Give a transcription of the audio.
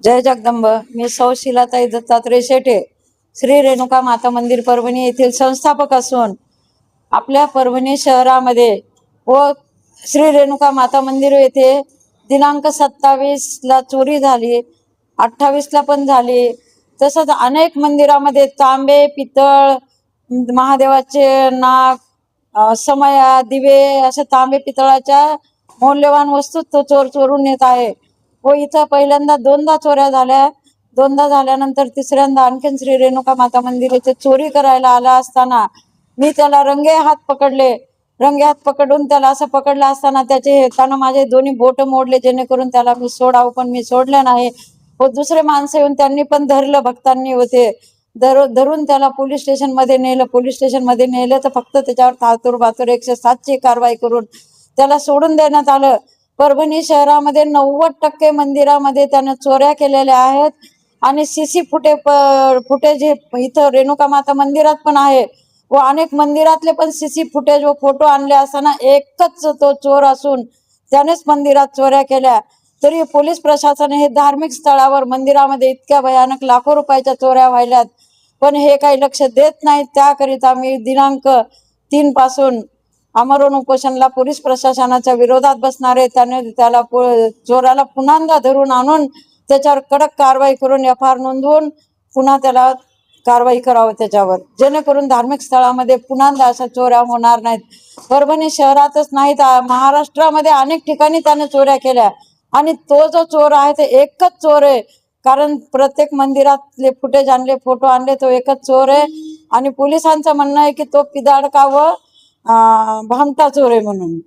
जय जगदंब. मी सौ शीलाताई दत्तात्रय शेटे, श्री रेणुका माता मंदिर परभणी येथील संस्थापक असून आपल्या परभणी शहरामध्ये व श्री रेणुका माता मंदिर येथे दिनांक 27ला चोरी झाली, 28ला पण झाली. तसंच अनेक मंदिरामध्ये तांबे, पितळ, महादेवाचे नाग, समया, दिवे अशा तांबे पितळाच्या मौल्यवान वस्तू तो चोर चोरून नेत आहे. व इथं पहिल्यांदा दोनदा चोऱ्या झाल्या. दोनदा झाल्यानंतर तिसऱ्यांदा आणखीन श्री रेणुका माता मंदिर येथे चोरी करायला आला असताना मी त्याला रंगे हात पकडले. रंगे हात पकडून त्याला असं पकडलं असताना त्यानं माझे दोन्ही बोट मोडले, जेणेकरून त्याला मी सोडावं, पण मी सोडलं नाही. व दुसरे माणसं येऊन त्यांनी पण धरलं, भक्तांनी होते, धरून त्याला पोलीस स्टेशन मध्ये नेलं. पोलीस स्टेशन मध्ये नेलं तर फक्त त्याच्यावर तातूर बातूर 107ची कारवाई करून त्याला सोडून देण्यात आलं. परभणी शहरामध्ये 90% मंदिरामध्ये त्यानं चोऱ्या केलेल्या आहेत आणि सीसी फुटेज हे इथं रेणुका माता मंदिरात पण आहे व अनेक मंदिरातले पण सीसी फुटेज व फोटो आणले असताना एकच तो चोर असून त्यानेच मंदिरात चोऱ्या केल्या. तरी पोलीस प्रशासन हे धार्मिक स्थळावर मंदिरामध्ये इतक्या भयानक लाखो रुपयाच्या चोऱ्या व्हायल्यात, पण हे काही लक्ष देत नाहीत. त्याकरिता मी दिनांक 3 पासून आमरण उपोषणला पोलीस प्रशासनाच्या विरोधात बसणार आहे. त्याला चोराला पुन्हा धरून आणून त्याच्यावर कडक कारवाई करून FIR नोंदवून पुन्हा त्याला कारवाई करावं त्याच्यावर, जेणेकरून धार्मिक स्थळामध्ये पुन्हा अशा चोऱ्या होणार नाहीत. परभणी शहरातच नाही तर महाराष्ट्रामध्ये अनेक ठिकाणी त्याने चोऱ्या केल्या आणि तो जो चोर आहे ते एकच चोर आहे. कारण प्रत्येक मंदिरातले फुटेज आणले, फोटो आणले, तो एकच चोर आहे. आणि पोलिसांचं म्हणणं आहे की तो पिदाडका व भामटा चोर आहे म्हणून.